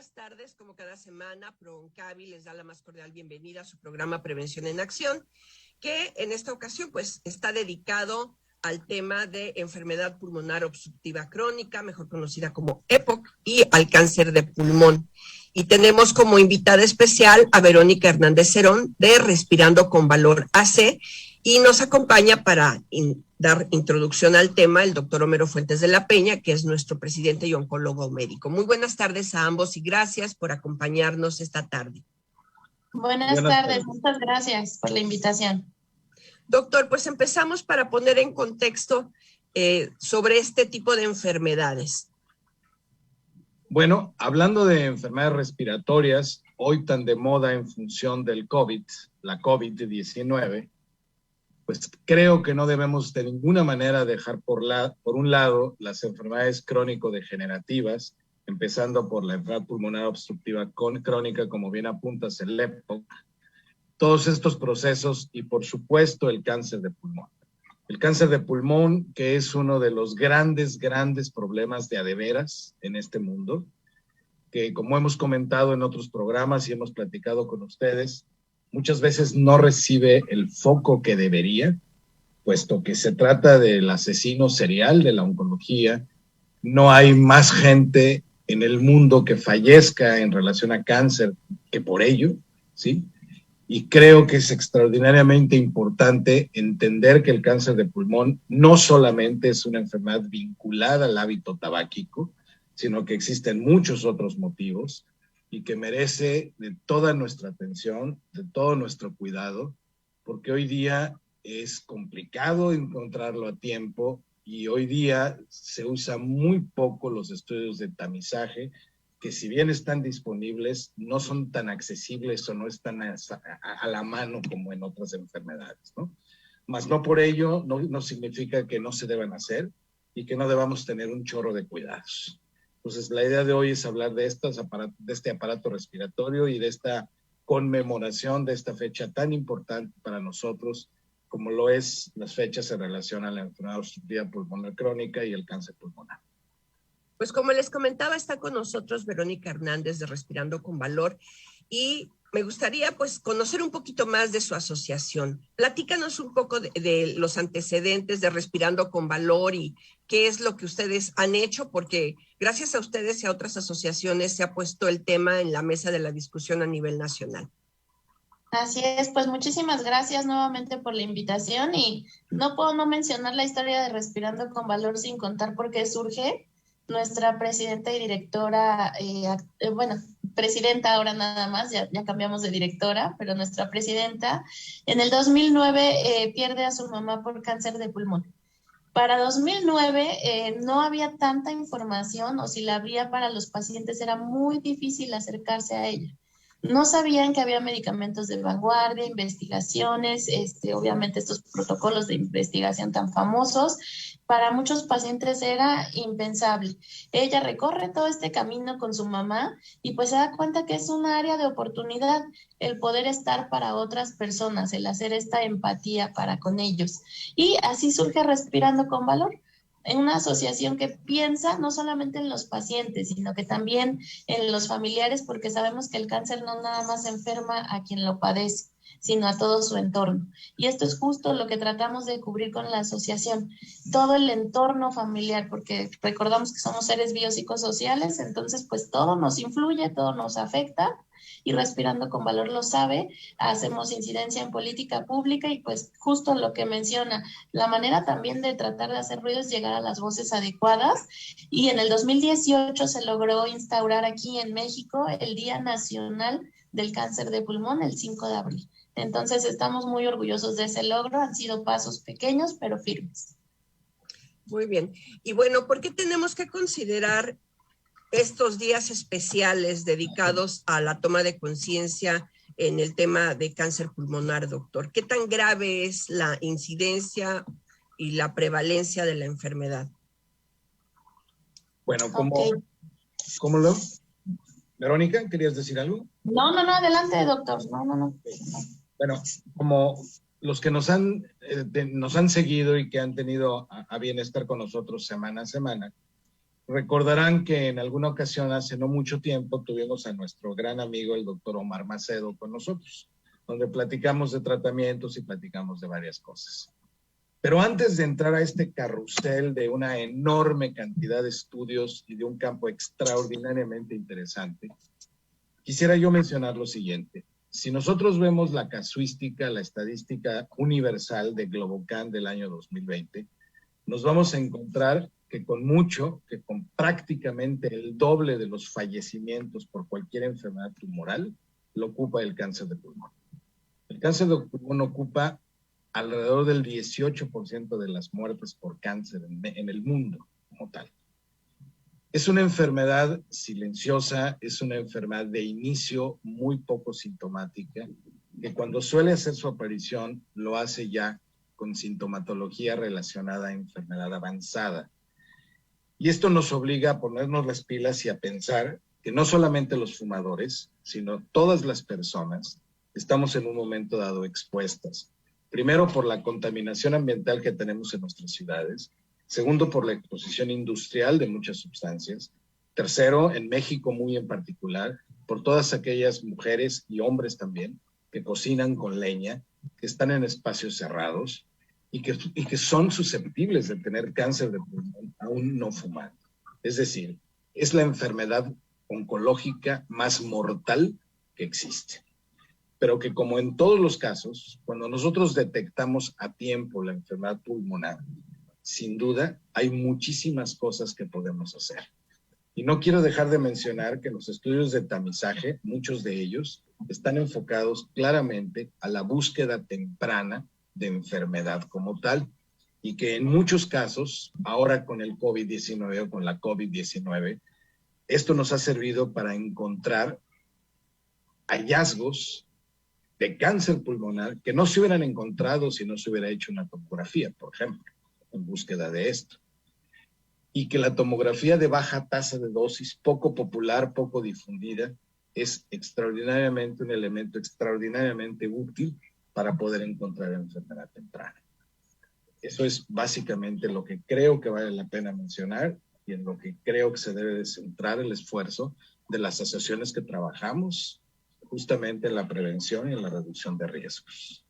buenas tardes. Como cada semana, ProOncavi les da la más cordial bienvenida a su programa Prevención en Acción, que en esta ocasión pues está dedicado al tema de enfermedad pulmonar obstructiva crónica, mejor conocida como EPOC, y al cáncer de pulmón. Y tenemos como invitada especial a Verónica Hernández Cerón de Respirando con Valor AC, y nos acompaña para dar introducción al tema el doctor Homero Fuentes de la Peña, que es nuestro presidente y oncólogo médico. Muy buenas tardes a ambos y gracias por acompañarnos esta tarde. Buenas tardes, muchas gracias por la invitación. Doctor, pues empezamos para poner en contexto sobre este tipo de enfermedades. Bueno, hablando de enfermedades respiratorias, hoy tan de moda en función del COVID, la COVID-19, pues creo que no debemos de ninguna manera dejar por un lado las enfermedades crónico-degenerativas, empezando por la enfermedad pulmonar obstructiva crónica, como bien apuntas, el EPOC, todos estos procesos y por supuesto el cáncer de pulmón. El cáncer de pulmón, que es uno de los grandes problemas de a de veras en este mundo, que como hemos comentado en otros programas y hemos platicado con ustedes, muchas veces no recibe el foco que debería, puesto que se trata del asesino serial de la oncología. No hay más gente en el mundo que fallezca en relación a cáncer que por ello, ¿sí? Y creo que es extraordinariamente importante entender que el cáncer de pulmón no solamente es una enfermedad vinculada al hábito tabáquico, sino que existen muchos otros motivos y que merece de toda nuestra atención, de todo nuestro cuidado, porque hoy día es complicado encontrarlo a tiempo y hoy día se usa muy poco los estudios de tamizaje, que si bien están disponibles, no son tan accesibles o no están a la mano como en otras enfermedades, ¿no? Mas no por ello no significa que no se deban hacer y que no debamos tener un chorro de cuidados. Entonces, la idea de hoy es hablar de este aparato respiratorio y de esta conmemoración de esta fecha tan importante para nosotros, como lo es las fechas en relación a la enfermedad obstructiva pulmonar crónica y el cáncer pulmonar. Pues como les comentaba, está con nosotros Verónica Hernández de Respirando con Valor y me gustaría pues conocer un poquito más de su asociación. Platícanos un poco de los antecedentes de Respirando con Valor y qué es lo que ustedes han hecho, porque gracias a ustedes y a otras asociaciones se ha puesto el tema en la mesa de la discusión a nivel nacional. Así es, pues muchísimas gracias nuevamente por la invitación y no puedo no mencionar la historia de Respirando con Valor sin contar por qué surge. Nuestra presidenta y directora, presidenta ahora nada más, ya cambiamos de directora, pero nuestra presidenta en el 2009 pierde a su mamá por cáncer de pulmón. Para 2009 no había tanta información, o si la había para los pacientes era muy difícil acercarse a ella. No sabían que había medicamentos de vanguardia, investigaciones, obviamente estos protocolos de investigación tan famosos. Para muchos pacientes era impensable. Ella recorre todo este camino con su mamá y pues se da cuenta que es un área de oportunidad el poder estar para otras personas, el hacer esta empatía para con ellos. Y así surge Respirando con Valor, en una asociación que piensa no solamente en los pacientes, sino que también en los familiares, porque sabemos que el cáncer no nada más enferma a quien lo padece, sino a todo su entorno. Y esto es justo lo que tratamos de cubrir con la asociación, todo el entorno familiar, porque recordamos que somos seres biopsicosociales, entonces pues todo nos influye, todo nos afecta, y Respirando con Valor lo sabe. Hacemos incidencia en política pública y pues justo lo que menciona, la manera también de tratar de hacer ruido es llegar a las voces adecuadas, y en el 2018 se logró instaurar aquí en México el Día Nacional del Cáncer de Pulmón, el 5 de abril. Entonces estamos muy orgullosos de ese logro, han sido pasos pequeños pero firmes. Muy bien. Y bueno, ¿por qué tenemos que considerar estos días especiales dedicados a la toma de conciencia en el tema de cáncer pulmonar, doctor? ¿Qué tan grave es la incidencia y la prevalencia de la enfermedad? Bueno, ¿cómo lo? Verónica, ¿querías decir algo? No, adelante, doctor. No. Bueno, como los que nos han seguido y que han tenido a bien estar con nosotros semana a semana, Recordarán que en alguna ocasión, hace no mucho tiempo, tuvimos a nuestro gran amigo, el doctor Omar Macedo, con nosotros, donde platicamos de tratamientos y platicamos de varias cosas. Pero antes de entrar a este carrusel de una enorme cantidad de estudios y de un campo extraordinariamente interesante, quisiera yo mencionar lo siguiente. Si nosotros vemos la casuística, la estadística universal de Globocan del año 2020, nos vamos a encontrar que con prácticamente el doble de los fallecimientos por cualquier enfermedad tumoral, lo ocupa el cáncer de pulmón. El cáncer de pulmón ocupa alrededor del 18% de las muertes por cáncer en el mundo como tal. Es una enfermedad silenciosa, es una enfermedad de inicio muy poco sintomática, que cuando suele hacer su aparición lo hace ya con sintomatología relacionada a enfermedad avanzada. Y esto nos obliga a ponernos las pilas y a pensar que no solamente los fumadores, sino todas las personas estamos en un momento dado expuestas. Primero, por la contaminación ambiental que tenemos en nuestras ciudades. Segundo, por la exposición industrial de muchas sustancias. Tercero, en México muy en particular, por todas aquellas mujeres y hombres también que cocinan con leña, que están en espacios cerrados y que son susceptibles de tener cáncer de pulmón aún no fumando. Es decir, es la enfermedad oncológica más mortal que existe. Pero que, como en todos los casos, cuando nosotros detectamos a tiempo la enfermedad pulmonar, sin duda hay muchísimas cosas que podemos hacer. Y no quiero dejar de mencionar que los estudios de tamizaje, muchos de ellos, están enfocados claramente a la búsqueda temprana de enfermedad como tal, y que en muchos casos, ahora con el COVID-19 o con la COVID-19, esto nos ha servido para encontrar hallazgos de cáncer pulmonar que no se hubieran encontrado si no se hubiera hecho una tomografía, por ejemplo, en búsqueda de esto. Y que la tomografía de baja tasa de dosis, poco popular, poco difundida, es extraordinariamente un elemento extraordinariamente útil para poder encontrar enfermedad temprana. Eso es básicamente lo que creo que vale la pena mencionar y en lo que creo que se debe de centrar el esfuerzo de las asociaciones que trabajamos justamente en la prevención y en la reducción de riesgos.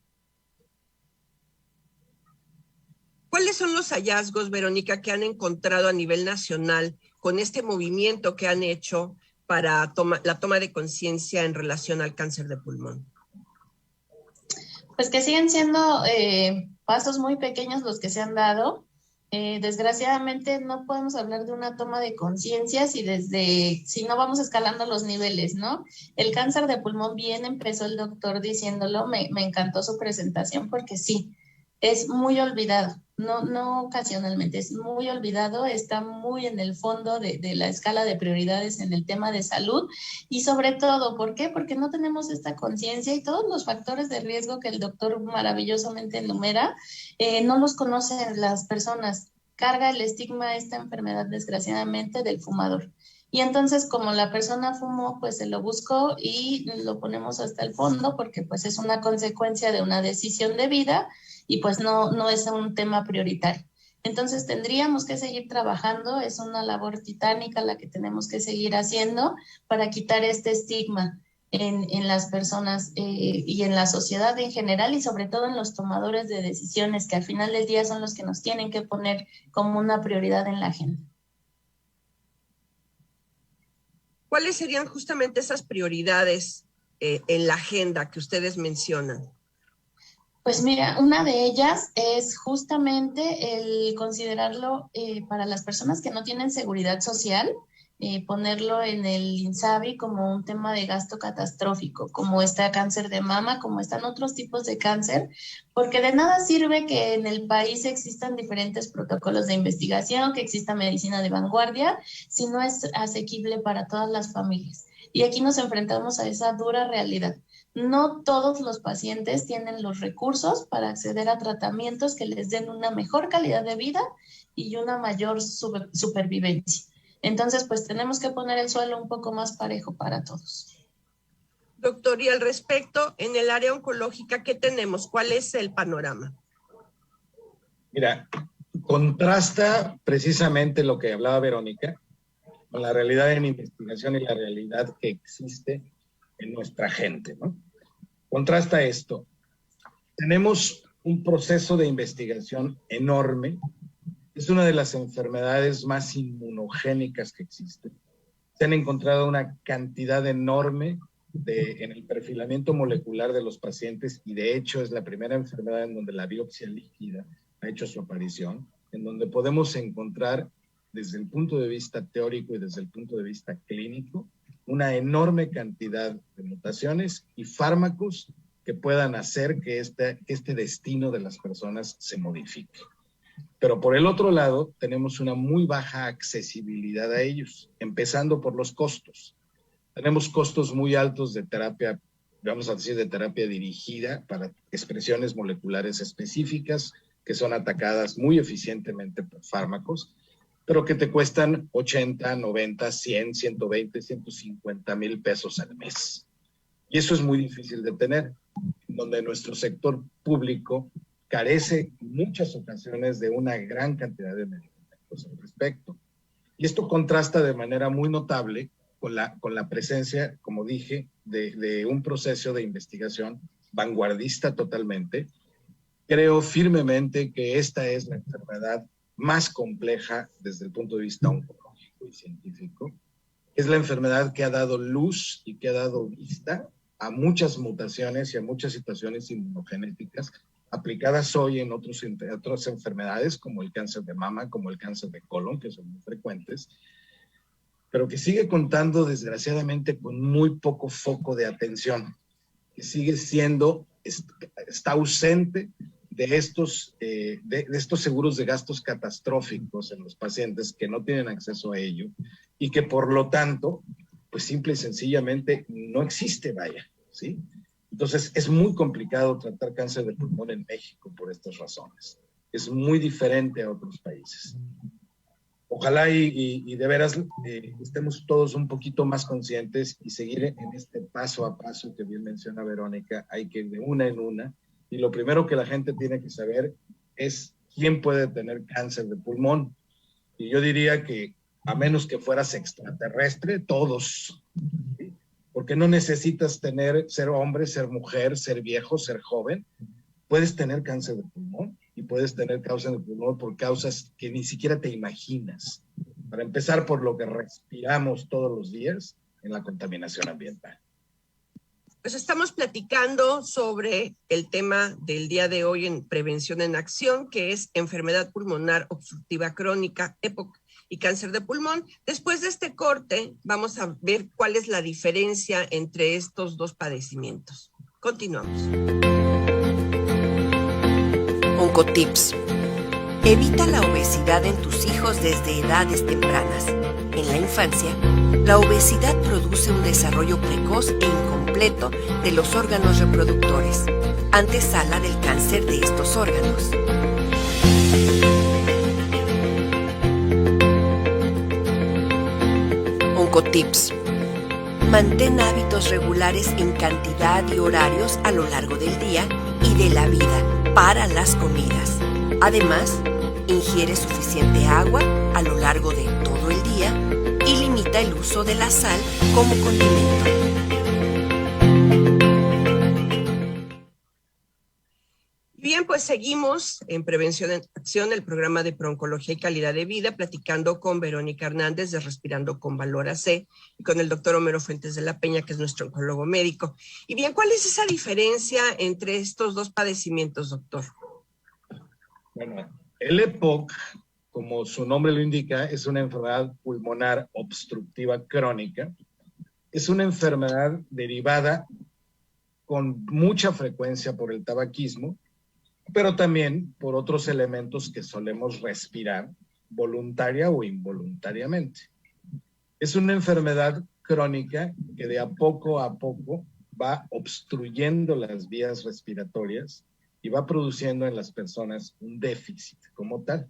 ¿Cuáles son los hallazgos, Verónica, que han encontrado a nivel nacional con este movimiento que han hecho para la toma de conciencia en relación al cáncer de pulmón? Pues que siguen siendo pasos muy pequeños los que se han dado. Desgraciadamente no podemos hablar de una toma de conciencia si no vamos escalando los niveles, ¿no? El cáncer de pulmón, bien empezó el doctor diciéndolo, me encantó su presentación porque sí, es muy olvidado, no ocasionalmente, es muy olvidado, está muy en el fondo de la escala de prioridades en el tema de salud y sobre todo, ¿por qué? Porque no tenemos esta conciencia y todos los factores de riesgo que el doctor maravillosamente enumera, no los conocen las personas. Carga el estigma esta enfermedad desgraciadamente del fumador. Y entonces como la persona fumó, pues se lo buscó y lo ponemos hasta el fondo porque pues es una consecuencia de una decisión de vida y pues no es un tema prioritario. Entonces tendríamos que seguir trabajando, es una labor titánica la que tenemos que seguir haciendo para quitar este estigma en las personas y en la sociedad en general y sobre todo en los tomadores de decisiones que al final del día son los que nos tienen que poner como una prioridad en la agenda. ¿Cuáles serían justamente esas prioridades en la agenda que ustedes mencionan? Pues mira, una de ellas es justamente el considerarlo para las personas que no tienen seguridad social, ponerlo en el INSABI como un tema de gasto catastrófico, como está cáncer de mama, como están otros tipos de cáncer, porque de nada sirve que en el país existan diferentes protocolos de investigación, que exista medicina de vanguardia, si no es asequible para todas las familias. Y aquí nos enfrentamos a esa dura realidad. No todos los pacientes tienen los recursos para acceder a tratamientos que les den una mejor calidad de vida y una mayor supervivencia. Entonces, pues tenemos que poner el suelo un poco más parejo para todos. Doctor, y al respecto, en el área oncológica, ¿qué tenemos? ¿Cuál es el panorama? Mira, contrasta precisamente lo que hablaba Verónica con la realidad en investigación y la realidad que existe en nuestra gente, ¿no? Contrasta esto. Tenemos un proceso de investigación enorme. Es una de las enfermedades más inmunogénicas que existen. Se han encontrado una cantidad enorme en el perfilamiento molecular de los pacientes, y de hecho es la primera enfermedad en donde la biopsia líquida ha hecho su aparición, en donde podemos encontrar desde el punto de vista teórico y desde el punto de vista clínico una enorme cantidad de mutaciones y fármacos que puedan hacer que este destino de las personas se modifique. Pero por el otro lado, tenemos una muy baja accesibilidad a ellos, empezando por los costos. Tenemos costos muy altos de terapia, vamos a decir, de terapia dirigida para expresiones moleculares específicas que son atacadas muy eficientemente por fármacos, pero que te cuestan 80, 90, 100, 120, 150 mil pesos al mes. Y eso es muy difícil de tener, donde nuestro sector público carece en muchas ocasiones de una gran cantidad de medicamentos al respecto. Y esto contrasta de manera muy notable con la presencia, como dije, de un proceso de investigación vanguardista totalmente. Creo firmemente que esta es la enfermedad más compleja desde el punto de vista oncológico y científico. Es la enfermedad que ha dado luz y que ha dado vista a muchas mutaciones y a muchas situaciones inmunogenéticas aplicadas hoy en otras enfermedades como el cáncer de mama, como el cáncer de colon, que son muy frecuentes, pero que sigue contando desgraciadamente con muy poco foco de atención, que sigue siendo, está ausente de estos seguros de gastos catastróficos en los pacientes que no tienen acceso a ello y que por lo tanto, pues simple y sencillamente no existe, vaya, ¿sí? Entonces es muy complicado tratar cáncer de pulmón en México por estas razones. Es muy diferente a otros países. Ojalá y de veras estemos todos un poquito más conscientes y seguir en este paso a paso que bien menciona Verónica. Hay que ir de una en una. Y lo primero que la gente tiene que saber es quién puede tener cáncer de pulmón. Y yo diría que a menos que fueras extraterrestre, todos. ¿Sí? Porque no necesitas ser hombre, ser mujer, ser viejo, ser joven. Puedes tener cáncer de pulmón y puedes tener cáncer de pulmón por causas que ni siquiera te imaginas. Para empezar, por lo que respiramos todos los días en la contaminación ambiental. Pues estamos platicando sobre el tema del día de hoy en Prevención en Acción, que es enfermedad pulmonar obstructiva crónica, EPOC y cáncer de pulmón. Después de este corte, vamos a ver cuál es la diferencia entre estos dos padecimientos. Continuamos. Oncotips. Evita la obesidad en tus hijos desde edades tempranas. En la infancia, la obesidad produce un desarrollo precoz e incompleto de los órganos reproductores, antesala del cáncer de estos órganos. Oncotips. Mantén hábitos regulares en cantidad y horarios a lo largo del día y de la vida para las comidas. Además, ingiere suficiente agua a lo largo de todo el día y limita el uso de la sal como condimento. Bien, pues seguimos en Prevención en Acción, el programa de Pro-Oncología y Calidad de Vida, platicando con Verónica Hernández de Respirando con Valor AC y con el doctor Homero Fuentes de la Peña, que es nuestro oncólogo médico. Y bien, ¿cuál es esa diferencia entre estos dos padecimientos, doctor? Bueno, el EPOC, como su nombre lo indica, es una enfermedad pulmonar obstructiva crónica. Es una enfermedad derivada con mucha frecuencia por el tabaquismo, pero también por otros elementos que solemos respirar voluntaria o involuntariamente. Es una enfermedad crónica que de a poco va obstruyendo las vías respiratorias y va produciendo en las personas un déficit como tal.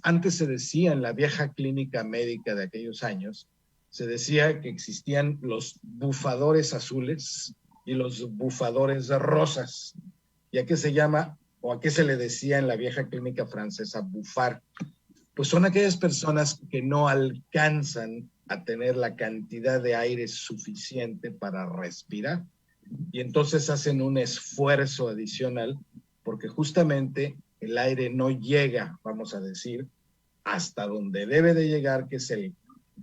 Antes se decía en la vieja clínica médica de aquellos años, se decía que existían los bufadores azules y los bufadores rosas. ¿Y a qué se llama o a qué se le decía en la vieja clínica francesa bufar? pues son aquellas personas que no alcanzan a tener la cantidad de aire suficiente para respirar. Y entonces hacen un esfuerzo adicional porque justamente el aire no llega, vamos a decir, hasta donde debe de llegar, que es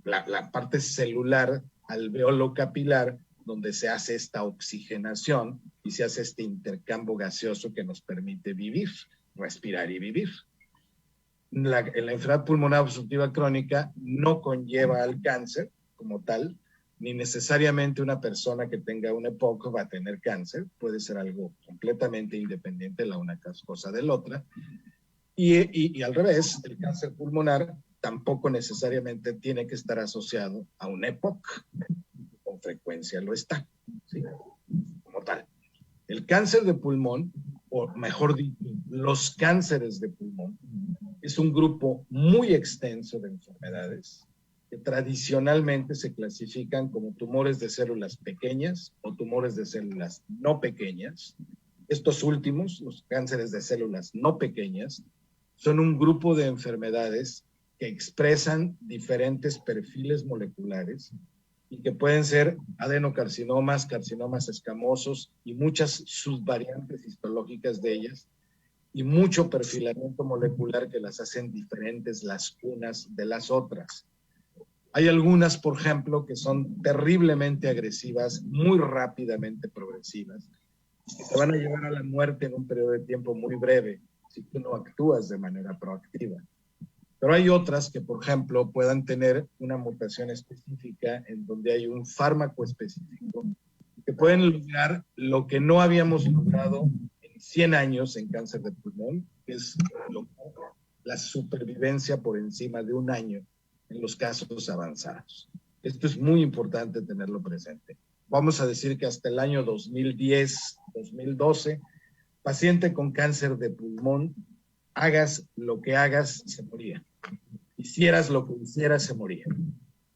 la parte celular, alveolo capilar, donde se hace esta oxigenación y se hace este intercambio gaseoso que nos permite vivir, respirar y vivir. La enfermedad pulmonar obstructiva crónica no conlleva al cáncer como tal, ni necesariamente una persona que tenga una EPOC va a tener cáncer, puede ser algo completamente independiente la una cosa de la otra. Y al revés, el cáncer pulmonar tampoco necesariamente tiene que estar asociado a una EPOC, con frecuencia lo está, ¿sí? Como tal. El cáncer de pulmón, o mejor dicho, los cánceres de pulmón, es un grupo muy extenso de enfermedades que tradicionalmente se clasifican como tumores de células pequeñas o tumores de células no pequeñas. Estos últimos, los cánceres de células no pequeñas, son un grupo de enfermedades que expresan diferentes perfiles moleculares y que pueden ser adenocarcinomas, carcinomas escamosos y muchas subvariantes histológicas de ellas, y mucho perfilamiento molecular que las hacen diferentes las unas de las otras. Hay algunas, por ejemplo, que son terriblemente agresivas, muy rápidamente progresivas, que te van a llevar a la muerte en un periodo de tiempo muy breve, si tú no actúas de manera proactiva. Pero hay otras que, por ejemplo, puedan tener una mutación específica en donde hay un fármaco específico que pueden lograr lo que no habíamos logrado en 100 años en cáncer de pulmón, que es la supervivencia por encima de 1 año en los casos avanzados. Esto es muy importante tenerlo presente. Vamos a decir que hasta el año 2010, 2012, paciente con cáncer de pulmón, hagas lo que hagas, se moría. Hicieras lo que hicieras, se moría.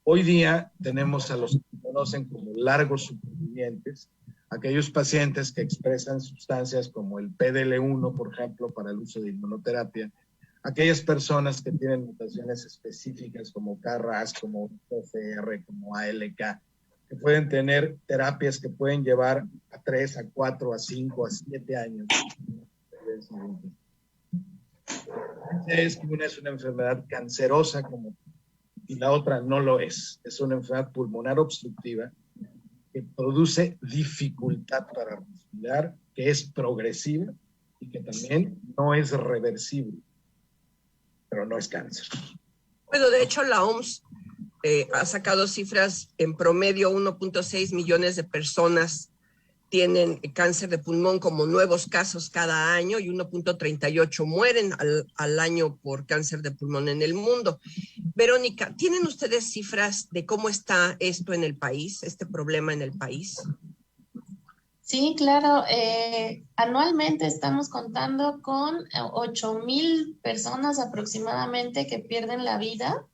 Hoy día tenemos a los que conocen como largos supervivientes, aquellos pacientes que expresan sustancias como el PDL1, por ejemplo, para el uso de inmunoterapia, aquellas personas que tienen mutaciones específicas como KRAS, como PCR, como ALK, que pueden tener terapias que pueden llevar a 3, a 4, a 5, a 7 años. Es que una es una enfermedad cancerosa y la otra no lo es. Es una enfermedad pulmonar obstructiva que produce dificultad para respirar, que es progresiva y que también no es reversible, pero no es cáncer. Bueno, de hecho la OMS ha sacado cifras, en promedio 1.6 millones de personas tienen cáncer de pulmón como nuevos casos cada año y 1.38 mueren al año por cáncer de pulmón en el mundo. Verónica, ¿tienen ustedes cifras de cómo está esto en el país, este problema en el país? Sí, claro. Anualmente estamos contando con 8,000 personas aproximadamente que pierden la vida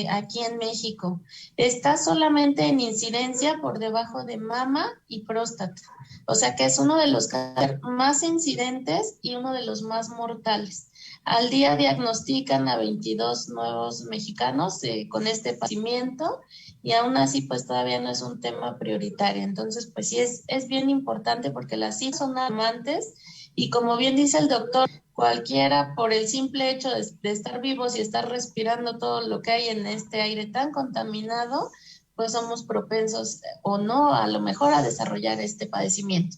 aquí en México. Está solamente en incidencia por debajo de mama y próstata. O sea que es uno de los cánceres más incidentes y uno de los más mortales. Al día diagnostican a 22 nuevos mexicanos con este padecimiento y aún así pues todavía no es un tema prioritario. Entonces pues sí es bien importante porque las cifras son alarmantes y como bien dice el doctor, cualquiera por el simple hecho de estar vivos y estar respirando todo lo que hay en este aire tan contaminado, pues somos propensos o no a lo mejor a desarrollar este padecimiento.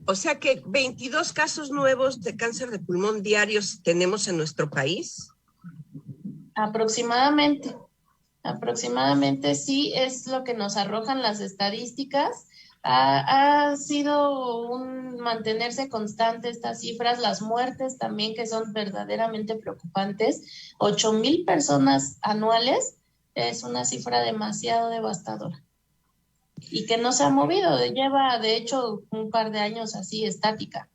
O sea que 22 casos nuevos de cáncer de pulmón diarios tenemos en nuestro país. Aproximadamente sí es lo que nos arrojan las estadísticas. Ha sido un mantenerse constante estas cifras, las muertes también que son verdaderamente preocupantes. 8,000 personas anuales es una cifra demasiado devastadora y que no se ha movido, lleva de hecho un par de años así estática,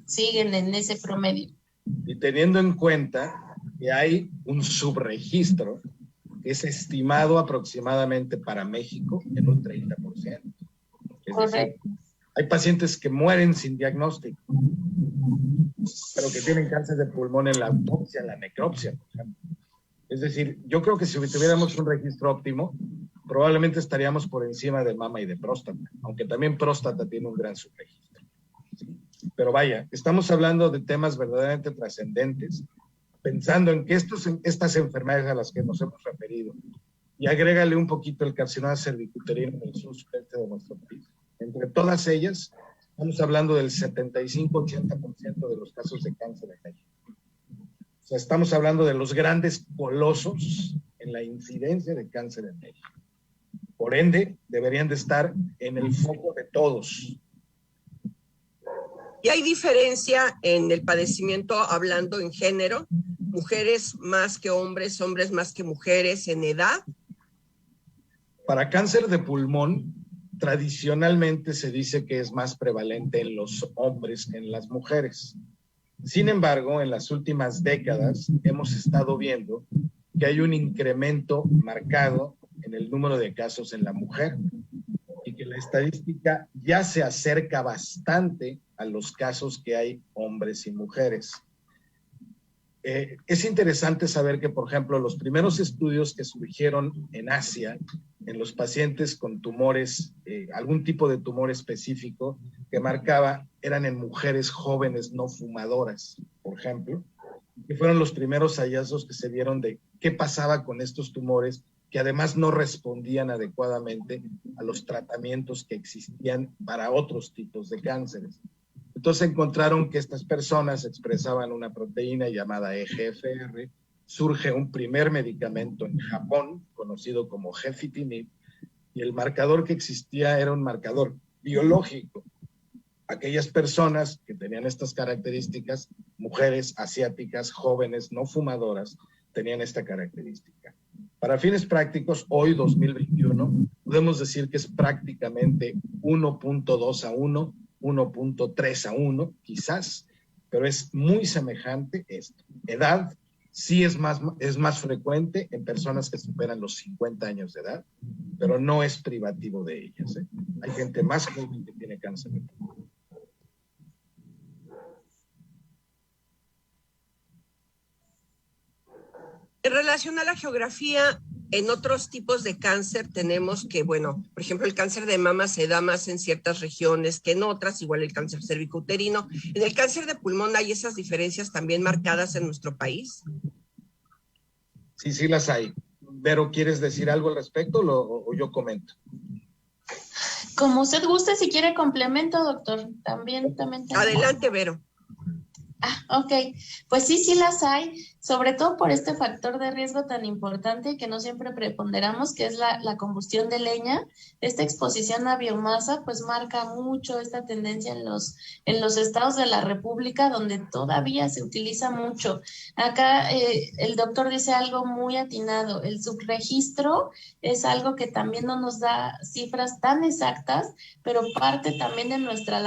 siguen en ese promedio. Y teniendo en cuenta que hay un subregistro que es estimado aproximadamente para México en un 30%. Correcto. Hay pacientes que mueren sin diagnóstico. pero que tienen cáncer de pulmón en la autopsia, en la necropsia, por ejemplo. Es decir, yo creo que si tuviéramos un registro óptimo, probablemente estaríamos por encima de mama y de próstata, aunque también próstata tiene un gran subregistro. ¿Sí? Pero vaya, estamos hablando de temas verdaderamente trascendentes, pensando en que estas enfermedades a las que nos hemos referido, y agrégale un poquito el carcinoma cervicuterino en el sureste de nuestro país. Entre todas ellas, estamos hablando del 75-80% de los casos de cáncer en México. O sea, estamos hablando de los grandes colosos en la incidencia de cáncer en México. Por ende, deberían de estar en el foco de todos. ¿Y hay diferencia en el padecimiento hablando en género? ¿Mujeres más que hombres, hombres más que mujeres en edad? Para cáncer de pulmón, tradicionalmente se dice que es más prevalente en los hombres que en las mujeres. Sin embargo, en las últimas décadas hemos estado viendo que hay un incremento marcado en el número de casos en la mujer y que la estadística ya se acerca bastante a los casos que hay hombres y mujeres. Es interesante saber que, por ejemplo, los primeros estudios que surgieron en Asia, en los pacientes con tumores, algún tipo de tumor específico que marcaba, eran en mujeres jóvenes no fumadoras, por ejemplo, que fueron los primeros hallazgos que se vieron de qué pasaba con estos tumores que además no respondían adecuadamente a los tratamientos que existían para otros tipos de cánceres. Entonces encontraron que estas personas expresaban una proteína llamada EGFR, surge un primer medicamento en Japón, conocido como gefitinib, y el marcador que existía era un marcador biológico. Aquellas personas que tenían estas características, mujeres asiáticas, jóvenes, no fumadoras, tenían esta característica. Para fines prácticos, hoy, 2021, podemos decir que es prácticamente 1.2 a 1, 1.3 a 1, quizás, pero es muy semejante esto. Edad sí es más frecuente en personas que superan los 50 años de edad, pero no es privativo de ellas. Hay gente más joven que tiene cáncer de pulmón. En relación a la geografía, en otros tipos de cáncer tenemos que, bueno, por ejemplo, el cáncer de mama se da más en ciertas regiones que en otras, igual el cáncer cervicuterino. ¿En el cáncer de pulmón hay esas diferencias también marcadas en nuestro país? Sí, sí las hay. Vero, ¿quieres decir algo al respecto o yo comento? Como usted guste, si quiere complemento, doctor. También. Adelante, Vero. Ok, pues sí las hay, sobre todo por este factor de riesgo tan importante que no siempre preponderamos, que es la combustión de leña. Esta exposición a biomasa pues marca mucho esta tendencia en los estados de la República donde todavía se utiliza mucho. Acá el doctor dice algo muy atinado, el subregistro es algo que también no nos da cifras tan exactas, pero parte también de nuestra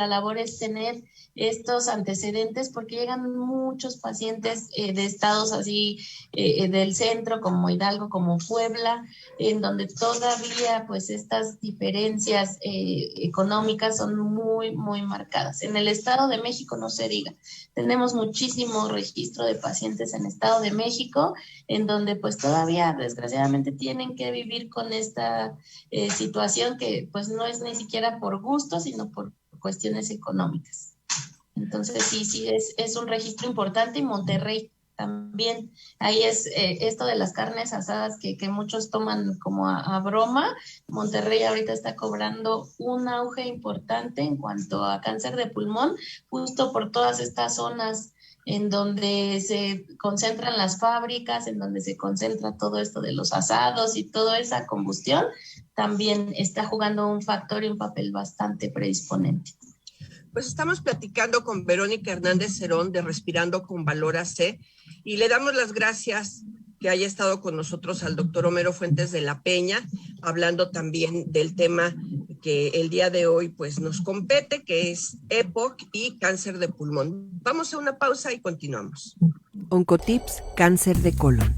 labor es tener estos antecedentes porque llegan muchos pacientes de estados así del centro como Hidalgo, como Puebla, en donde todavía pues estas diferencias económicas son muy, muy marcadas. En el Estado de México no se diga. Tenemos muchísimo registro de pacientes en Estado de México, en donde pues todavía desgraciadamente tienen que vivir con esta situación que pues no es ni siquiera por gusto, sino por cuestiones económicas. Entonces sí, es un registro importante y Monterrey también. Ahí es esto de las carnes asadas que muchos toman como a broma. Monterrey ahorita está cobrando un auge importante en cuanto a cáncer de pulmón, justo por todas estas zonas en donde se concentran las fábricas, en donde se concentra todo esto de los asados y toda esa combustión, también está jugando un factor y un papel bastante predisponente. Pues estamos platicando con Verónica Hernández Cerón de Respirando con Valor AC y le damos las gracias que haya estado con nosotros al doctor Homero Fuentes de la Peña, hablando también del tema que el día de hoy pues nos compete, que es EPOC y cáncer de pulmón. Vamos a una pausa y continuamos. Oncotips, cáncer de colon.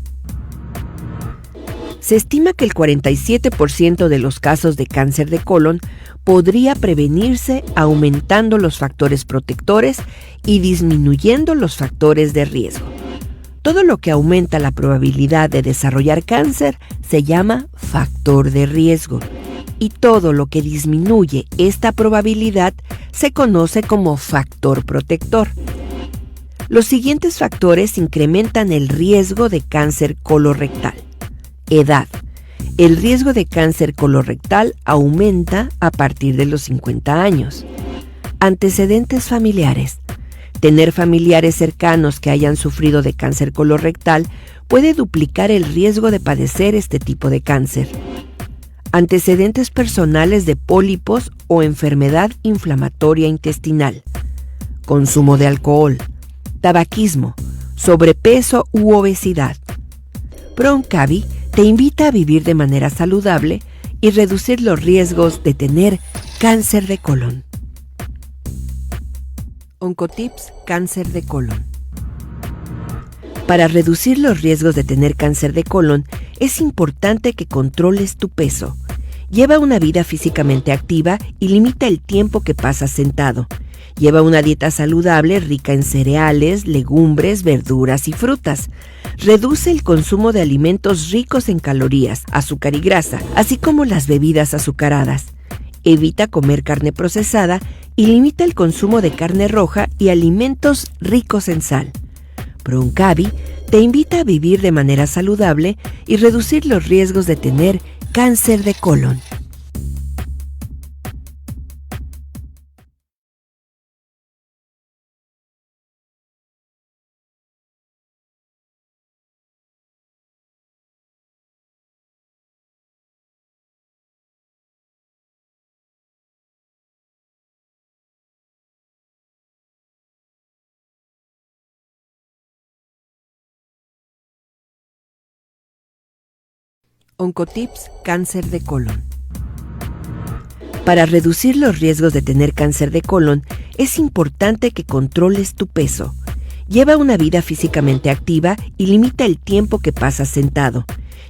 Se estima que el 47% de los casos de cáncer de colon podría prevenirse aumentando los factores protectores y disminuyendo los factores de riesgo. Todo lo que aumenta la probabilidad de desarrollar cáncer se llama factor de riesgo, y todo lo que disminuye esta probabilidad se conoce como factor protector. Los siguientes factores incrementan el riesgo de cáncer colorectal. Edad. El riesgo de cáncer colorectal aumenta a partir de los 50 años. Antecedentes familiares. Tener familiares cercanos que hayan sufrido de cáncer colorectal puede duplicar el riesgo de padecer este tipo de cáncer. Antecedentes personales de pólipos o enfermedad inflamatoria intestinal. Consumo de alcohol, tabaquismo, sobrepeso u obesidad. Proncavi te invita a vivir de manera saludable y reducir los riesgos de tener cáncer de colon. Oncotips Cáncer de colon. Para reducir los riesgos de tener cáncer de colon, es importante que controles tu peso. Lleva una vida físicamente activa y limita el tiempo que pasas sentado. Lleva una dieta saludable rica en cereales, legumbres, verduras y frutas. Reduce el consumo de alimentos ricos en calorías, azúcar y grasa, así como las bebidas azucaradas. Evita comer carne procesada y limita el consumo de carne roja y alimentos ricos en sal. Proncavi te invita a vivir de manera saludable y reducir los riesgos de tener cáncer de colon. Oncotips Cáncer de colon. Para reducir los riesgos de tener cáncer de colon, es importante que controles tu peso. Lleva una vida físicamente activa y limita el tiempo que pasas sentado.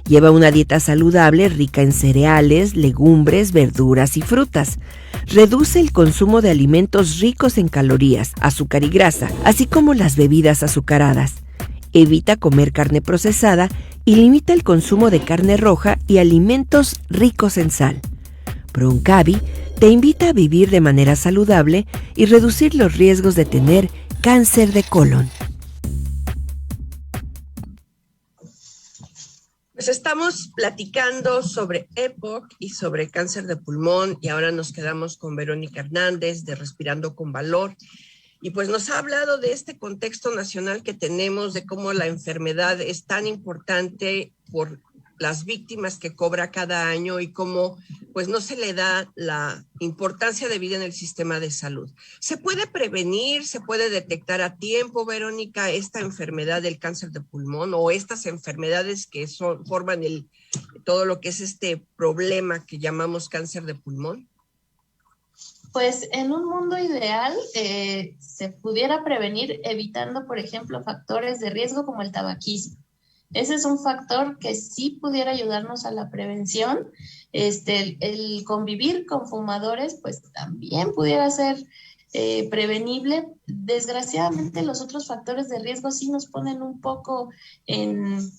Lleva una dieta saludable rica en cereales, legumbres, verduras y frutas. Reduce el consumo de alimentos ricos en calorías, azúcar y grasa, así como las bebidas azucaradas. Evita comer carne procesada y limita el consumo de carne roja y alimentos ricos en sal. Proncavi te invita a vivir de manera saludable y reducir los riesgos de tener cáncer de colon. Pues estamos platicando sobre EPOC y sobre cáncer de pulmón y ahora nos quedamos con Verónica Hernández de Respirando con Valor. Y pues nos ha hablado de este contexto nacional que tenemos, de cómo la enfermedad es tan importante por las víctimas que cobra cada año y cómo pues no se le da la importancia de vida en el sistema de salud. ¿Se puede prevenir, se puede detectar a tiempo, Verónica, esta enfermedad del cáncer de pulmón o estas enfermedades que forman todo lo que es este problema que llamamos cáncer de pulmón? Pues en un mundo ideal se pudiera prevenir evitando, por ejemplo, factores de riesgo como el tabaquismo. Ese es un factor que sí pudiera ayudarnos a la prevención. El convivir con fumadores, pues también pudiera ser prevenible. Desgraciadamente, los otros factores de riesgo sí nos ponen un poco en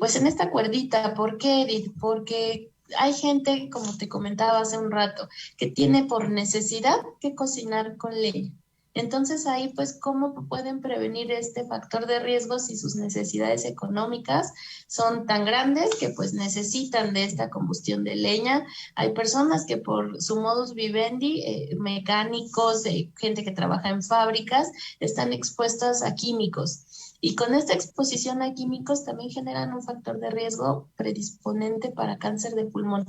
esta cuerdita. ¿Por qué, Edith? Porque hay gente, como te comentaba hace un rato, que tiene por necesidad que cocinar con leña. Entonces ahí, pues, ¿cómo pueden prevenir este factor de riesgo si sus necesidades económicas son tan grandes que pues necesitan de esta combustión de leña? Hay personas que por su modus vivendi, mecánicos, gente que trabaja en fábricas, están expuestas a químicos. Y con esta exposición a químicos también generan un factor de riesgo predisponente para cáncer de pulmón.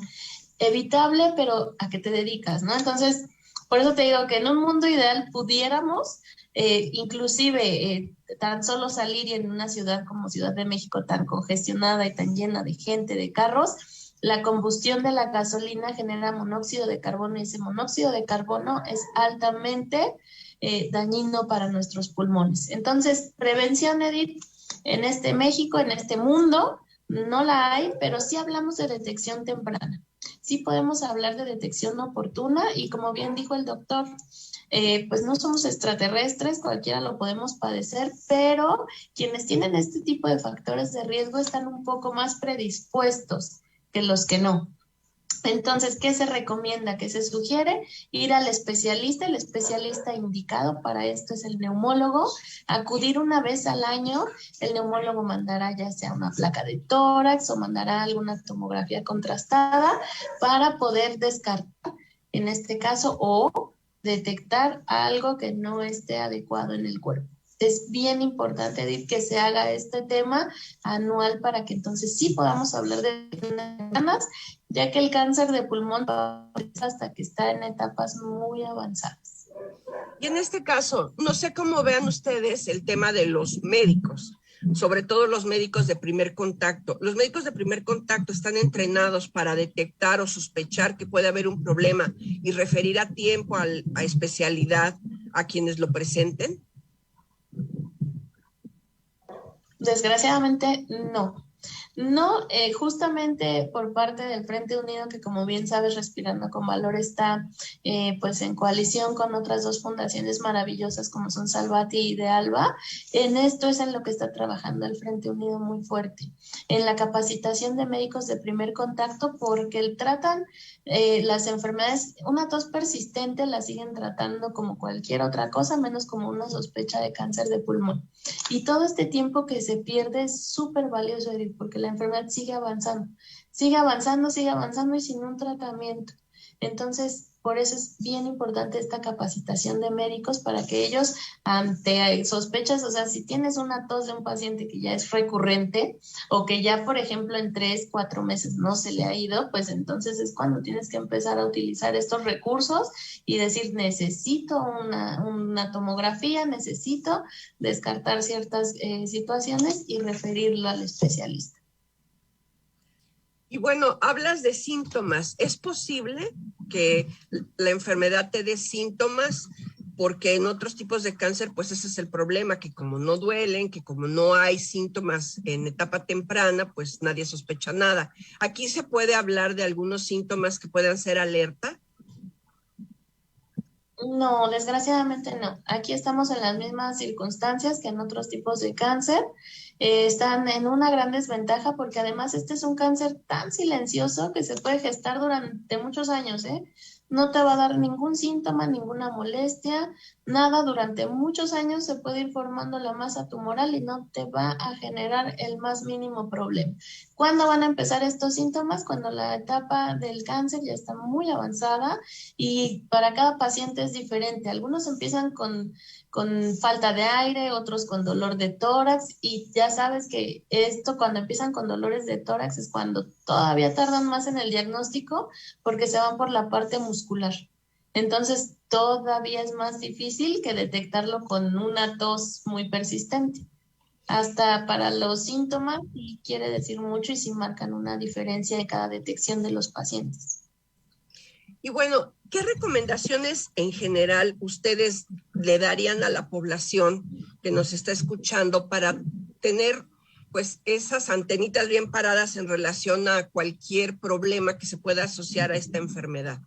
Evitable, pero ¿a qué te dedicas, no? Entonces, por eso te digo que en un mundo ideal pudiéramos, inclusive tan solo salir y en una ciudad como Ciudad de México tan congestionada y tan llena de gente, de carros, la combustión de la gasolina genera monóxido de carbono y ese monóxido de carbono es altamente dañino para nuestros pulmones. Entonces, prevención, Edith, en este México, en este mundo, no la hay, pero sí hablamos de detección temprana. Sí podemos hablar de detección oportuna y como bien dijo el doctor, pues no somos extraterrestres, cualquiera lo podemos padecer, pero quienes tienen este tipo de factores de riesgo están un poco más predispuestos que los que no. Entonces, ¿qué se recomienda? ¿Qué se sugiere? Ir al especialista, el especialista indicado para esto es el neumólogo, acudir una vez al año, el neumólogo mandará ya sea una placa de tórax o mandará alguna tomografía contrastada para poder descartar, en este caso, o detectar algo que no esté adecuado en el cuerpo. Es bien importante, Edith, que se haga este tema anual para que entonces sí podamos hablar de ganas, ya que el cáncer de pulmón va hasta que está en etapas muy avanzadas. Y en este caso, no sé cómo vean ustedes el tema de los médicos, sobre todo los médicos de primer contacto. Los médicos de primer contacto están entrenados para detectar o sospechar que puede haber un problema y referir a tiempo a especialidad a quienes lo presenten. Desgraciadamente, no. No, justamente por parte del Frente Unido, que como bien sabes, Respirando con Valor está pues en coalición con otras dos fundaciones maravillosas como son Salvati y de Alba. En esto es en lo que está trabajando el Frente Unido muy fuerte, en la capacitación de médicos de primer contacto, porque tratan las enfermedades, una tos persistente la siguen tratando como cualquier otra cosa, menos como una sospecha de cáncer de pulmón. Y todo este tiempo que se pierde es súper valioso, Edith, porque la enfermedad sigue avanzando y sin un tratamiento. Entonces, por eso es bien importante esta capacitación de médicos para que ellos, ante sospechas, o sea, si tienes una tos de un paciente que ya es recurrente o que ya, por ejemplo, en 3, 4 meses no se le ha ido, pues entonces es cuando tienes que empezar a utilizar estos recursos y decir, necesito una tomografía, necesito descartar ciertas situaciones y referirlo al especialista. Y bueno, hablas de síntomas. ¿Es posible que la enfermedad te dé síntomas? Porque en otros tipos de cáncer, pues ese es el problema, que como no duelen, que como no hay síntomas en etapa temprana, pues nadie sospecha nada. ¿Aquí se puede hablar de algunos síntomas que puedan ser alerta? No, desgraciadamente no. Aquí estamos en las mismas circunstancias que en otros tipos de cáncer. Están en una gran desventaja porque además este es un cáncer tan silencioso que se puede gestar durante muchos años, ¿eh? No te va a dar ningún síntoma, ninguna molestia, nada. Durante muchos años se puede ir formando la masa tumoral y no te va a generar el más mínimo problema. ¿Cuándo van a empezar estos síntomas? Cuando la etapa del cáncer ya está muy avanzada y para cada paciente es diferente. Algunos empiezan con falta de aire, otros con dolor de tórax y ya sabes que esto cuando empiezan con dolores de tórax es cuando todavía tardan más en el diagnóstico porque se van por la parte muscular. Entonces todavía es más difícil que detectarlo con una tos muy persistente. Hasta para los síntomas sí quiere decir mucho y sí marcan una diferencia de cada detección de los pacientes. Y bueno, ¿qué recomendaciones en general ustedes le darían a la población que nos está escuchando para tener pues esas antenitas bien paradas en relación a cualquier problema que se pueda asociar a esta enfermedad?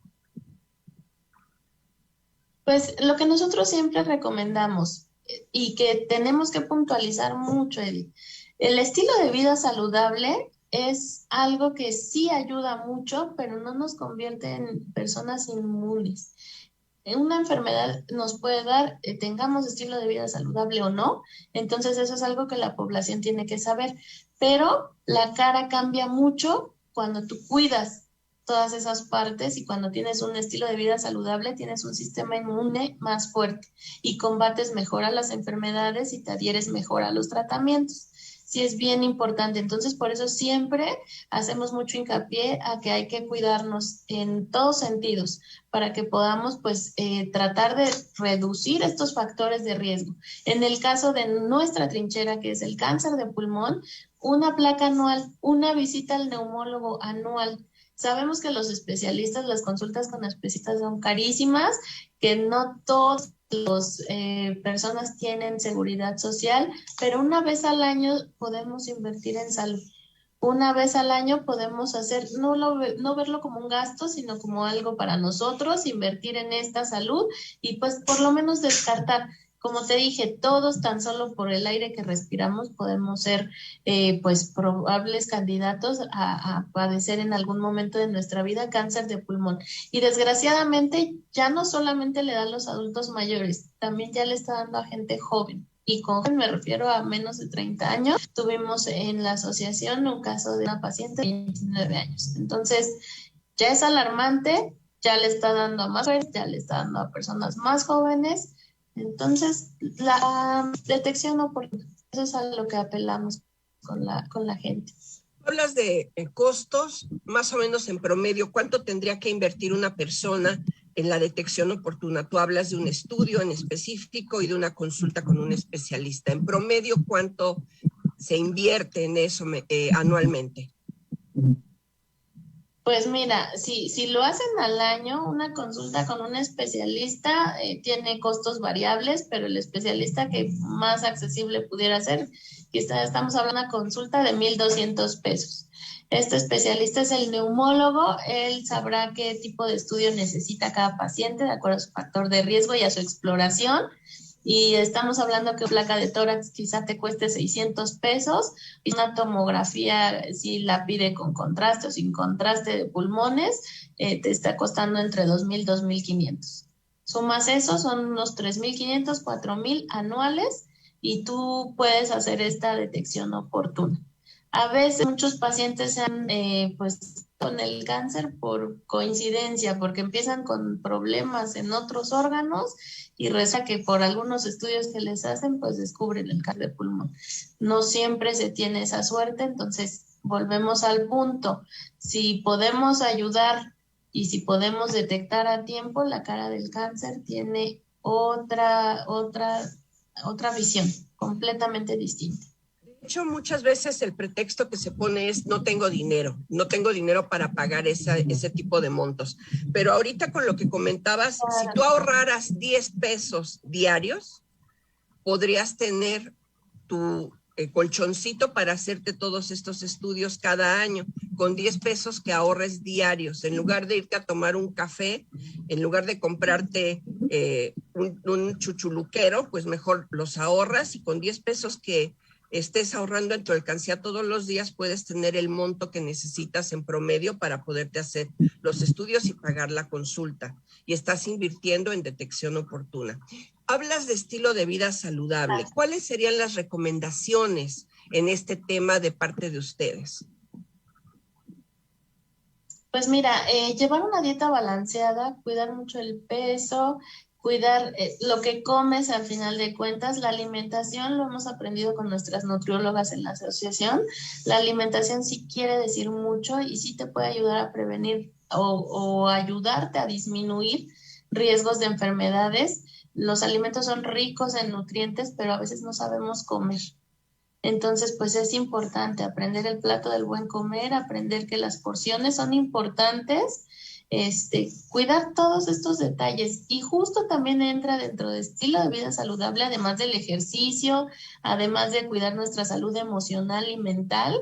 Pues lo que nosotros siempre recomendamos y que tenemos que puntualizar mucho, Edith, el estilo de vida saludable es algo que sí ayuda mucho, pero no nos convierte en personas inmunes. Una enfermedad nos puede dar, tengamos estilo de vida saludable o no, entonces eso es algo que la población tiene que saber, pero la cara cambia mucho cuando tú cuidas todas esas partes y cuando tienes un estilo de vida saludable, tienes un sistema inmune más fuerte y combates mejor a las enfermedades y te adhieres mejor a los tratamientos. Sí es bien importante, entonces por eso siempre hacemos mucho hincapié a que hay que cuidarnos en todos sentidos para que podamos pues tratar de reducir estos factores de riesgo. En el caso de nuestra trinchera, que es el cáncer de pulmón, una placa anual, una visita al neumólogo anual. Sabemos que los especialistas, las consultas con especialistas son carísimas, que no todos las personas tienen seguridad social, pero una vez al año podemos invertir en salud. una vez al año podemos hacer, no verlo como un gasto, sino como algo para nosotros, invertir en esta salud y pues por lo menos descartar. Como te dije, todos tan solo por el aire que respiramos podemos ser pues probables candidatos a padecer en algún momento de nuestra vida cáncer de pulmón. Y desgraciadamente ya no solamente le da a los adultos mayores, también ya le está dando a gente joven. Y con joven me refiero a menos de 30 años. Tuvimos en la asociación un caso de una paciente de 29 años. Entonces, ya es alarmante, ya le está dando a más jóvenes, ya le está dando a personas más jóvenes. Entonces, la detección oportuna, eso es a lo que apelamos con la gente. Hablas de costos, más o menos en promedio, ¿cuánto tendría que invertir una persona en la detección oportuna? Tú hablas de un estudio en específico y de una consulta con un especialista. En promedio, ¿cuánto se invierte en eso anualmente? Pues mira, si lo hacen al año, una consulta con un especialista tiene costos variables, pero el especialista que más accesible pudiera ser, estamos hablando de una consulta de 1,200 pesos. Este especialista es el neumólogo, él sabrá qué tipo de estudio necesita cada paciente de acuerdo a su factor de riesgo y a su exploración. Y estamos hablando que una placa de tórax quizá te cueste 600 pesos y una tomografía, si la pide con contraste o sin contraste de pulmones, te está costando entre 2,000 y 2,500. Sumas eso, son unos 3,500, 4,000 anuales y tú puedes hacer esta detección oportuna. A veces muchos pacientes se han pues con el cáncer por coincidencia, porque empiezan con problemas en otros órganos y resulta que por algunos estudios que les hacen, pues descubren el cáncer de pulmón. No siempre se tiene esa suerte, entonces volvemos al punto. Si podemos ayudar y si podemos detectar a tiempo, la cara del cáncer tiene otra visión completamente distinta. De hecho, muchas veces el pretexto que se pone es no tengo dinero para pagar ese tipo de montos. Pero ahorita con lo que comentabas, si tú ahorraras 10 pesos diarios, podrías tener tu colchoncito para hacerte todos estos estudios cada año, con 10 pesos que ahorres diarios. En lugar de irte a tomar un café, en lugar de comprarte un chuchuluquero, pues mejor los ahorras y con 10 pesos que estés ahorrando en tu alcancía todos los días, puedes tener el monto que necesitas en promedio para poderte hacer los estudios y pagar la consulta. Y estás invirtiendo en detección oportuna. Hablas de estilo de vida saludable. ¿Cuáles serían las recomendaciones en este tema de parte de ustedes? Pues mira, llevar una dieta balanceada, cuidar mucho el peso, cuidar lo que comes al final de cuentas. La alimentación, lo hemos aprendido con nuestras nutriólogas en la asociación, la alimentación sí quiere decir mucho y sí te puede ayudar a prevenir o ayudarte a disminuir riesgos de enfermedades. Los alimentos son ricos en nutrientes, pero a veces no sabemos comer. Entonces, pues es importante aprender el plato del buen comer, aprender que las porciones son importantes, cuidar todos estos detalles. Y justo también entra dentro de estilo de vida saludable, además del ejercicio, además de cuidar nuestra salud emocional y mental,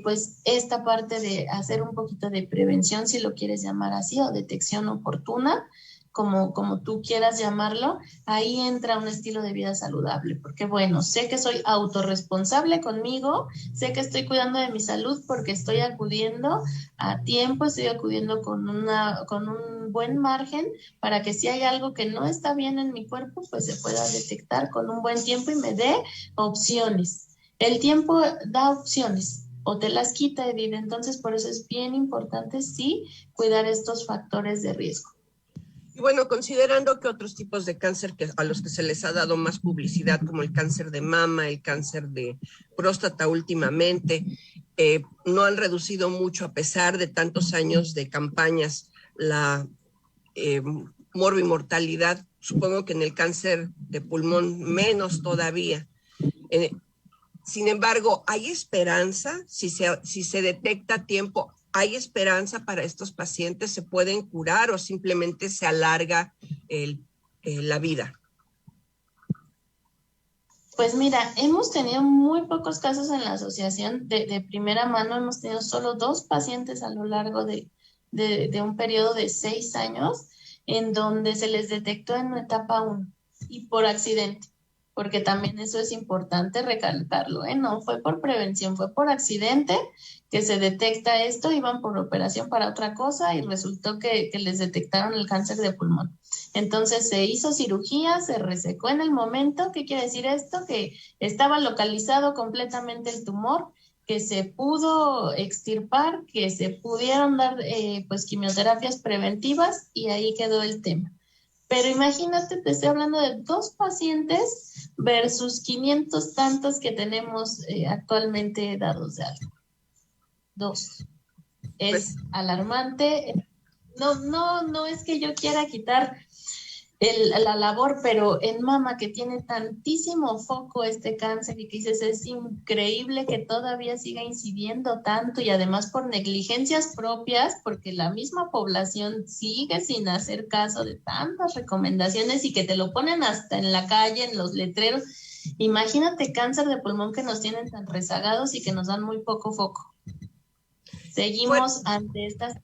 pues esta parte de hacer un poquito de prevención, si lo quieres llamar así, o detección oportuna, como tú quieras llamarlo, ahí entra un estilo de vida saludable, porque bueno, sé que soy autorresponsable conmigo, sé que estoy cuidando de mi salud porque estoy acudiendo a tiempo, estoy acudiendo con un buen margen para que si hay algo que no está bien en mi cuerpo, pues se pueda detectar con un buen tiempo y me dé opciones. El tiempo da opciones o te las quita de vida, entonces por eso es bien importante sí cuidar estos factores de riesgo. Y bueno, considerando que otros tipos de cáncer a los que se les ha dado más publicidad, como el cáncer de mama, el cáncer de próstata últimamente, no han reducido mucho a pesar de tantos años de campañas la morbimortalidad, supongo que en el cáncer de pulmón menos todavía. Sin embargo, ¿hay esperanza si se detecta a tiempo? ¿Hay esperanza para estos pacientes? ¿Se pueden curar o simplemente se alarga la vida? Pues mira, hemos tenido muy pocos casos en la asociación de primera mano. Hemos tenido solo 2 pacientes a lo largo de un periodo de 6 años en donde se les detectó en etapa 1 y por accidente, porque también eso es importante recalcarlo, ¿eh? No fue por prevención, fue por accidente que se detecta esto, iban por operación para otra cosa y resultó que les detectaron el cáncer de pulmón. Entonces se hizo cirugía, se resecó en el momento. ¿Qué quiere decir esto? Que estaba localizado completamente el tumor, que se pudo extirpar, que se pudieron dar pues quimioterapias preventivas y ahí quedó el tema. Pero imagínate, te estoy hablando de 2 pacientes versus 500 tantos que tenemos actualmente dados de alta. 2. Es alarmante. No es que yo quiera quitar la labor, pero en mama, que tiene tantísimo foco este cáncer y que dices, es increíble que todavía siga incidiendo tanto y además por negligencias propias, porque la misma población sigue sin hacer caso de tantas recomendaciones y que te lo ponen hasta en la calle, en los letreros. Imagínate cáncer de pulmón que nos tienen tan rezagados y que nos dan muy poco foco. Seguimos ante estas...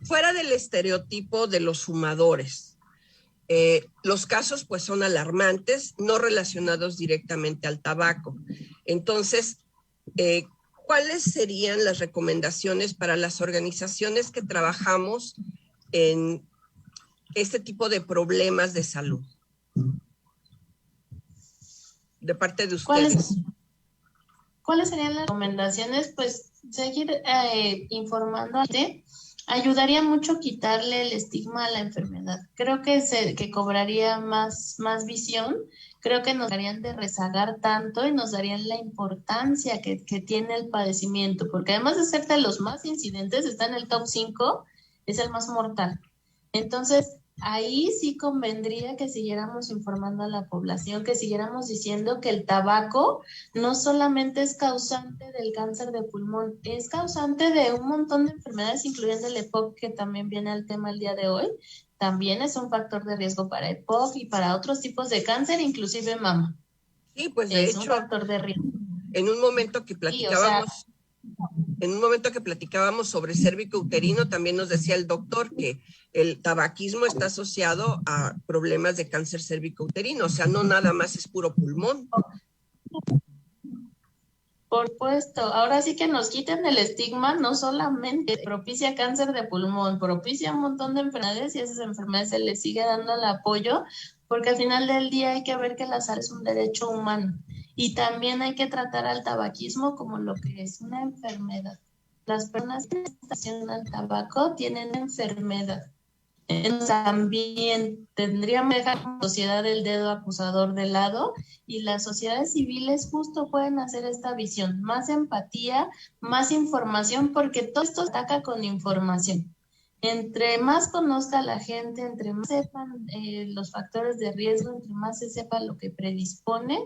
Fuera del estereotipo de los fumadores, los casos pues son alarmantes, no relacionados directamente al tabaco. Entonces, ¿cuáles serían las recomendaciones para las organizaciones que trabajamos en este tipo de problemas de salud? De parte de ustedes. ¿Cuáles serían las recomendaciones? Pues seguir informando. Ayudaría mucho quitarle el estigma a la enfermedad. Creo que cobraría más visión. Creo que nos darían de rezagar tanto y nos darían la importancia que tiene el padecimiento, porque además de ser de los más incidentes, está en el top 5, es el más mortal. Entonces, ahí sí convendría que siguiéramos informando a la población, que siguiéramos diciendo que el tabaco no solamente es causante del cáncer de pulmón, es causante de un montón de enfermedades, incluyendo el EPOC, que también viene al tema el día de hoy. También es un factor de riesgo para EPOC y para otros tipos de cáncer, inclusive mama. Sí, pues de hecho, es un factor de riesgo. En un momento que platicábamos... En un momento que platicábamos sobre cérvico-uterino, también nos decía el doctor que el tabaquismo está asociado a problemas de cáncer cérvico-uterino, o sea, no nada más es puro pulmón. Por supuesto, ahora sí que nos quiten el estigma, no solamente propicia cáncer de pulmón, propicia un montón de enfermedades y a esas enfermedades se les sigue dando el apoyo, porque al final del día hay que ver que la salud es un derecho humano. Y también hay que tratar al tabaquismo como lo que es una enfermedad. Las personas que están al tabaco tienen enfermedad. También tendríamos que dejar la sociedad el dedo acusador de lado y las sociedades civiles justo pueden hacer esta visión. Más empatía, más información, porque todo esto se ataca con información. Entre más conozca la gente, entre más sepan los factores de riesgo, entre más se sepa lo que predispone,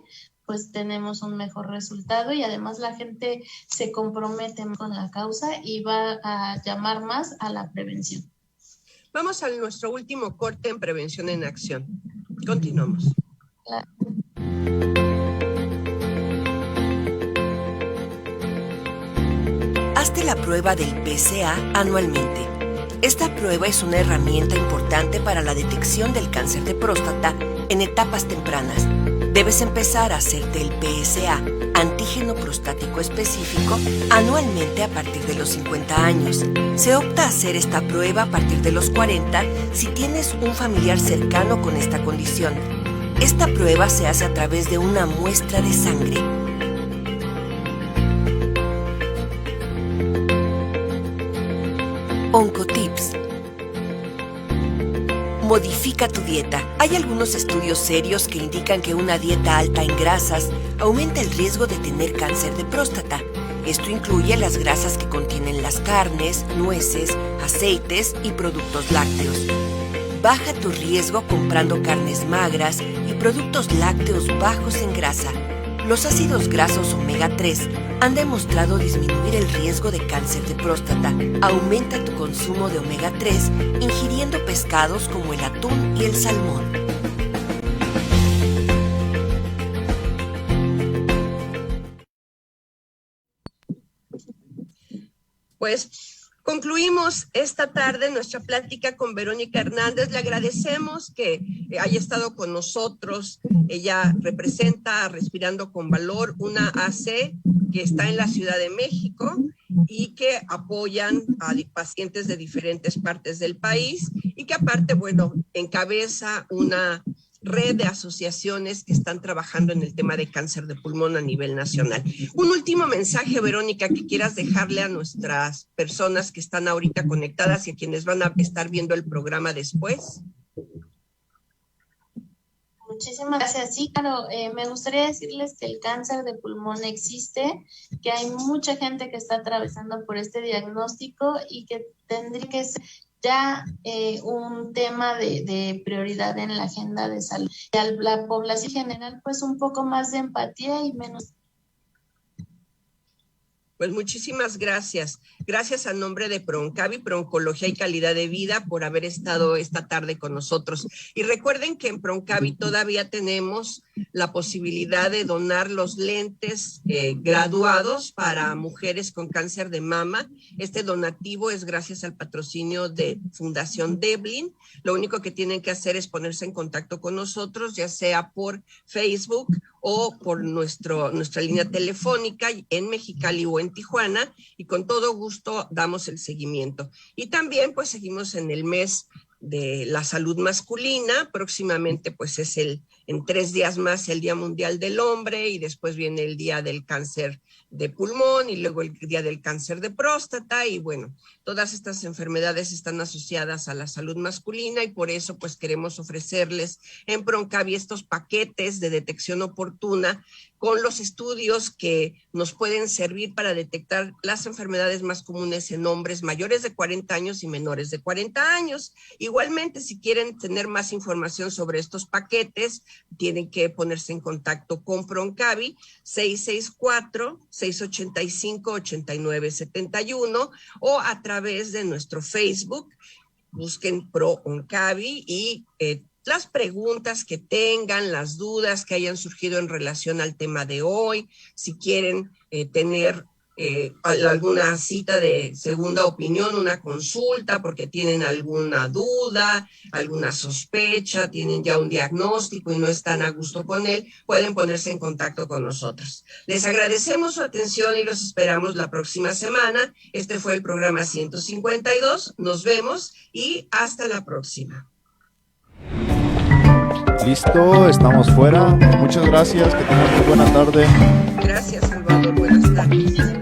pues tenemos un mejor resultado y además la gente se compromete con la causa y va a llamar más a la prevención. Vamos a nuestro último corte en Prevención en Acción. Continuamos. Claro. Hazte la prueba del PSA anualmente. Esta prueba es una herramienta importante para la detección del cáncer de próstata en etapas tempranas. Debes empezar a hacerte el PSA, antígeno prostático específico, anualmente a partir de los 50 años. Se opta a hacer esta prueba a partir de los 40 si tienes un familiar cercano con esta condición. Esta prueba se hace a través de una muestra de sangre. Oncotips. Modifica tu dieta. Hay algunos estudios serios que indican que una dieta alta en grasas aumenta el riesgo de tener cáncer de próstata. Esto incluye las grasas que contienen las carnes, nueces, aceites y productos lácteos. Baja tu riesgo comprando carnes magras y productos lácteos bajos en grasa. Los ácidos grasos omega 3 han demostrado disminuir el riesgo de cáncer de próstata. Aumenta tu consumo de omega 3 ingiriendo pescados como el atún y el salmón. pues concluimos esta tarde nuestra plática con Verónica Hernández. Le agradecemos que haya estado con nosotros. Ella representa a Respirando con Valor, una AC que está en la Ciudad de México y que apoyan a pacientes de diferentes partes del país y que aparte, bueno, encabeza una red de asociaciones que están trabajando en el tema de cáncer de pulmón a nivel nacional. Un último mensaje, Verónica, que quieras dejarle a nuestras personas que están ahorita conectadas y a quienes van a estar viendo el programa después. Muchísimas gracias. Sí, claro, me gustaría decirles que el cáncer de pulmón existe, que hay mucha gente que está atravesando por este diagnóstico y que tendría que ser ya un tema de prioridad en la agenda de salud. Y a la población general, pues un poco más de empatía y menos. Pues muchísimas gracias. Gracias a nombre de ProOncavi, Prooncología y Calidad de Vida, por haber estado esta tarde con nosotros. Y recuerden que en ProOncavi todavía tenemos la posibilidad de donar los lentes graduados para mujeres con cáncer de mama. Este donativo es gracias al patrocinio de Fundación Deblin. Lo único que tienen que hacer es ponerse en contacto con nosotros, ya sea por Facebook o por nuestra línea telefónica en Mexicali o en Tijuana, y con todo gusto damos el seguimiento. Y también pues seguimos en el mes de la salud masculina. Próximamente pues es en 3 días más el Día Mundial del Hombre, y después viene el Día del Cáncer de Pulmón y luego el Día del Cáncer de Próstata, y bueno, todas estas enfermedades están asociadas a la salud masculina, y por eso pues queremos ofrecerles en ProOncavi estos paquetes de detección oportuna con los estudios que nos pueden servir para detectar las enfermedades más comunes en hombres mayores de 40 años y menores de 40 años. Igualmente, si quieren tener más información sobre estos paquetes, tienen que ponerse en contacto con ProOncavi, 664-685-8971, o a través de nuestro Facebook. Busquen ProOncavi y las preguntas que tengan, las dudas que hayan surgido en relación al tema de hoy, si quieren tener alguna cita de segunda opinión, una consulta porque tienen alguna duda, alguna sospecha, tienen ya un diagnóstico y no están a gusto con él, pueden ponerse en contacto con nosotros. Les agradecemos su atención y los esperamos la próxima semana. Este fue el programa 152. Nos vemos y hasta la próxima. Listo, estamos fuera. Muchas gracias, que tengan muy buena tarde. Gracias, Salvador. Buenas tardes.